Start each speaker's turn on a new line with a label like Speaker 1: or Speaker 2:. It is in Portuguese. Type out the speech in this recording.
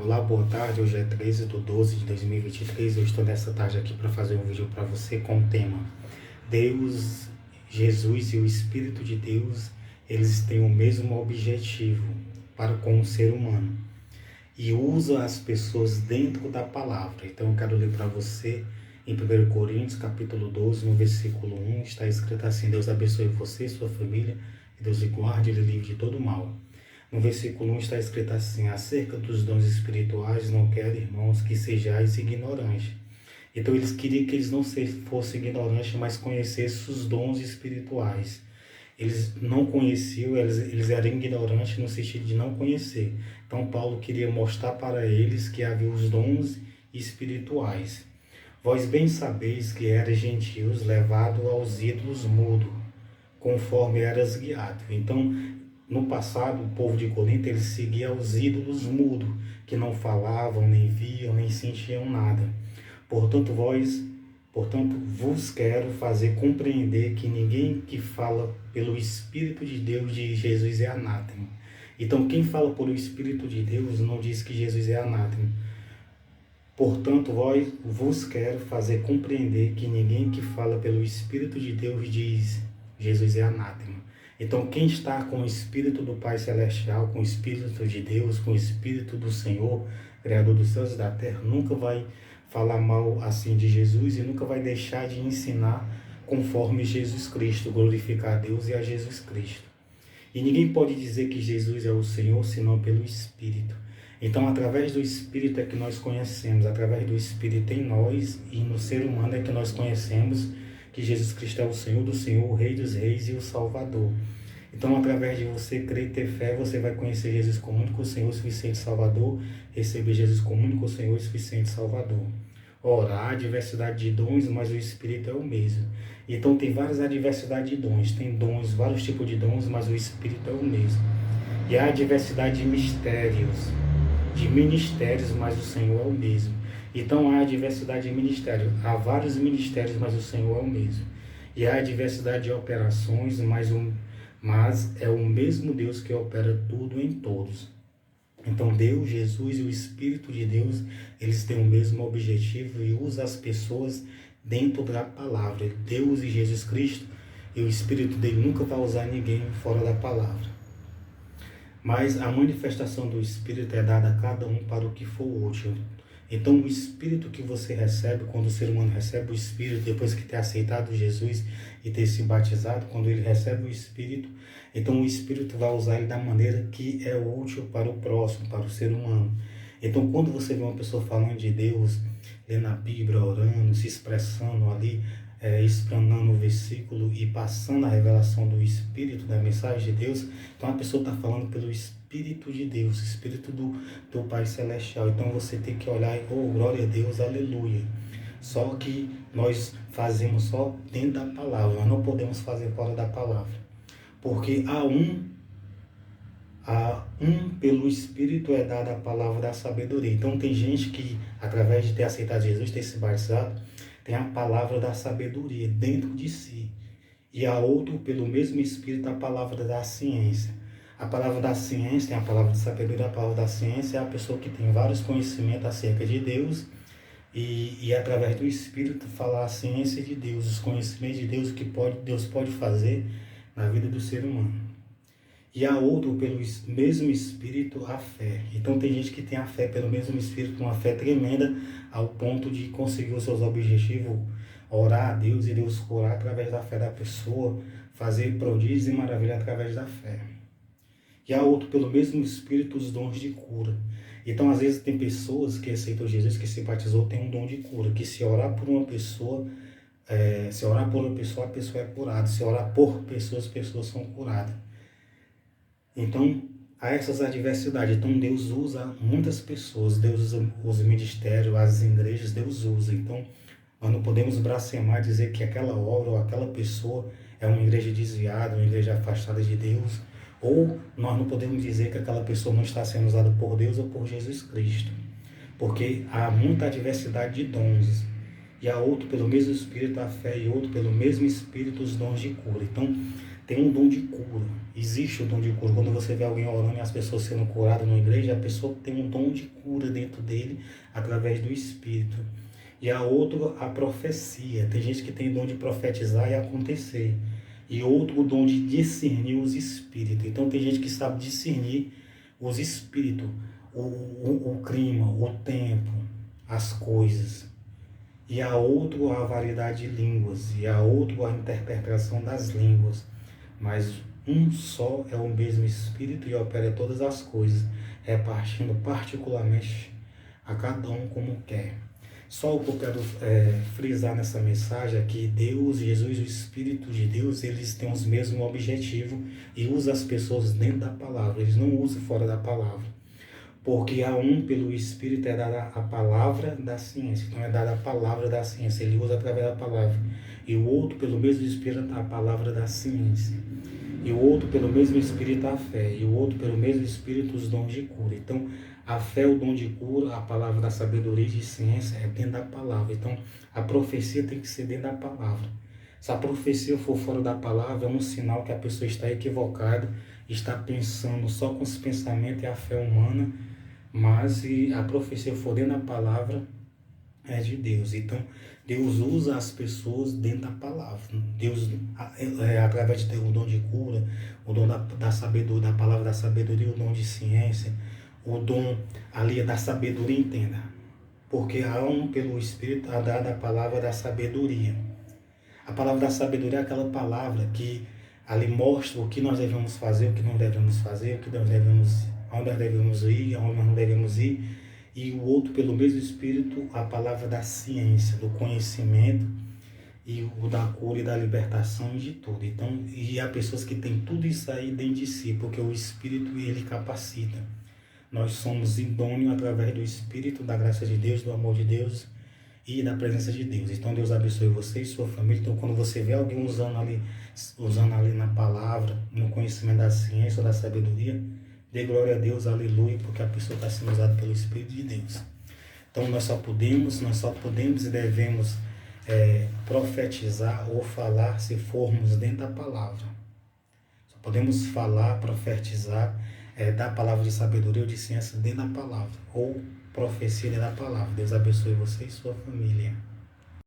Speaker 1: Olá, boa tarde. Hoje é 13/12/2023. Eu estou nessa tarde aqui para fazer um vídeo para você com o tema Deus, Jesus e o Espírito de Deus, eles têm o mesmo objetivo para com o ser humano e usa as pessoas dentro da palavra. Então eu quero ler para você em 1 Coríntios capítulo 12, no versículo 1, está escrito assim: Deus abençoe você e sua família, e Deus lhe guarde e lhe livre de todo mal. No versículo 1 está escrito assim: acerca dos dons espirituais, não quero, irmãos, que sejais ignorantes. Então eles queriam que eles não fossem ignorantes, mas conhecessem os dons espirituais. Eles não conheciam, eles eram ignorantes no sentido de não conhecer. Então Paulo queria mostrar para eles que havia os dons espirituais. Vós bem sabeis que eras gentios, levado aos ídolos mudo, conforme eras guiado. Então, no passado, o povo de Corinto, eles seguia os ídolos mudos, que não falavam, nem viam, nem sentiam nada. Portanto, vos quero fazer compreender que ninguém que fala pelo Espírito de Deus de Jesus é anátema. Então, quem fala pelo Espírito de Deus não diz que Jesus é anátema. Portanto, vos quero fazer compreender que ninguém que fala pelo Espírito de Deus diz Jesus é anátema. Então, quem está com o Espírito do Pai Celestial, com o Espírito de Deus, com o Espírito do Senhor, Criador dos céus e da terra, nunca vai falar mal assim de Jesus e nunca vai deixar de ensinar conforme Jesus Cristo, glorificar a Deus e a Jesus Cristo. E ninguém pode dizer que Jesus é o Senhor senão pelo Espírito. Então, através do Espírito é que nós conhecemos, através do Espírito em nós e no ser humano é que nós conhecemos que Jesus Cristo é o Senhor do Senhor, o Rei dos Reis e o Salvador. Então, através de você crer e ter fé, você vai conhecer Jesus como único Senhor, suficiente Salvador, receber Jesus como único Senhor e suficiente Salvador. Ora, há diversidade de dons, mas o Espírito é o mesmo. Então, tem várias diversidades de dons. Tem dons, vários tipos de dons, mas o Espírito é o mesmo. E há diversidade de mistérios, de ministérios, mas o Senhor é o mesmo. Então há diversidade de ministérios, há vários ministérios, mas o Senhor é o mesmo. E há diversidade de operações, mas é o mesmo Deus que opera tudo em todos. Então Deus, Jesus e o Espírito de Deus, eles têm o mesmo objetivo e usam as pessoas dentro da palavra. Deus e Jesus Cristo e o Espírito dele nunca vai usar ninguém fora da palavra. Mas a manifestação do Espírito é dada a cada um para o que for útil. Então, o Espírito que você recebe, quando o ser humano recebe o Espírito, depois que ter aceitado Jesus e ter se batizado, quando ele recebe o Espírito, então o Espírito vai usar ele da maneira que é útil para o próximo, para o ser humano. Então, quando você vê uma pessoa falando de Deus, lendo a Bíblia, orando, se expressando ali, explanando o versículo e passando a revelação do Espírito, da mensagem de Deus, então a pessoa está falando pelo Espírito de Deus, Espírito do Pai Celestial. Então você tem que olhar e, oh, glória a Deus, aleluia. Só que nós fazemos só dentro da palavra, nós não podemos fazer fora da palavra. Porque a um pelo Espírito é dada a palavra da sabedoria. Então tem gente que, através de ter aceitado Jesus, ter se batizado, tem a palavra da sabedoria dentro de si. E a outro, pelo mesmo Espírito, a palavra da ciência. A palavra da ciência, tem a palavra de sabedoria, a palavra da ciência é a pessoa que tem vários conhecimentos acerca de Deus e através do Espírito falar a ciência de Deus, os conhecimentos de Deus, o que Deus pode fazer na vida do ser humano. E a outro, pelo mesmo Espírito, a fé. Então tem gente que tem a fé pelo mesmo Espírito, uma fé tremenda, ao ponto de conseguir os seus objetivos, orar a Deus e Deus curar através da fé da pessoa, fazer prodígios e maravilhas através da fé. E a outro, pelo mesmo Espírito, os dons de cura. Então, às vezes, tem pessoas que aceitam Jesus, que se batizou, tem um dom de cura, que se orar por uma pessoa, a pessoa é curada. Se orar por pessoas, as pessoas são curadas. Então, há essas adversidades. Então, Deus usa muitas pessoas, Deus usa os ministérios, as igrejas, Deus usa. Então, nós não podemos blasfemar, dizer que aquela obra ou aquela pessoa é uma igreja desviada, uma igreja afastada de Deus. Ou nós não podemos dizer que aquela pessoa não está sendo usada por Deus ou por Jesus Cristo. Porque há muita diversidade de dons. E há outro pelo mesmo Espírito a fé e outro pelo mesmo Espírito os dons de cura. Então, tem um dom de cura. Existe o dom de cura. Quando você vê alguém orando e as pessoas sendo curadas na igreja, a pessoa tem um dom de cura dentro dele através do Espírito. E a outro, a profecia. Tem gente que tem o dom de profetizar e acontecer. E outro, o dom de discernir os espíritos. Então tem gente que sabe discernir os espíritos, o clima, o tempo, as coisas. E a outro, a variedade de línguas. E a outro, a interpretação das línguas. Mas um só é o mesmo Espírito e opera todas as coisas, repartindo particularmente a cada um como quer. Só o que eu quero frisar nessa mensagem é que Deus, Jesus, o Espírito de Deus, eles têm os mesmos objetivos e usam as pessoas dentro da palavra, eles não usam fora da palavra. Porque a um, pelo Espírito, é dada a palavra da ciência, então é dada a palavra da ciência, ele usa através da palavra. E o outro, pelo mesmo Espírito, a palavra da ciência. E o outro, pelo mesmo Espírito, a fé. E o outro, pelo mesmo Espírito, os dons de cura. Então, a fé, o dom de cura, a palavra da sabedoria e de ciência é dentro da palavra. Então, a profecia tem que ser dentro da palavra. Se a profecia for fora da palavra, é um sinal que a pessoa está equivocada, está pensando só com os pensamentos e a fé humana, mas se a profecia for dentro da palavra, é de Deus. Então, Deus usa as pessoas dentro da palavra. Deus, através do dom de cura, o dom da sabedoria, da palavra da sabedoria, o dom de ciência, o dom ali da sabedoria, entenda. Porque há um, pelo Espírito, a dada a palavra da sabedoria. A palavra da sabedoria é aquela palavra que ali mostra o que nós devemos fazer, o que não devemos fazer, o que nós devemos, onde nós devemos ir, onde nós não devemos ir. E o outro, pelo mesmo Espírito, a palavra da ciência, do conhecimento, e o da cura e da libertação e de tudo. Então, e há pessoas que têm tudo isso aí dentro de si, porque o Espírito, ele capacita. Nós somos idôneos através do Espírito, da graça de Deus, do amor de Deus e da presença de Deus. Então, Deus abençoe você e sua família. Então, quando você vê alguém usando ali na palavra, no conhecimento da ciência ou da sabedoria, dê glória a Deus, aleluia, porque a pessoa está sendo usada pelo Espírito de Deus. Então nós só podemos e devemos profetizar ou falar se formos dentro da palavra. Só podemos falar, profetizar, dar palavra de sabedoria ou de ciência dentro da palavra, ou profecia dentro da palavra. Deus abençoe você e sua família.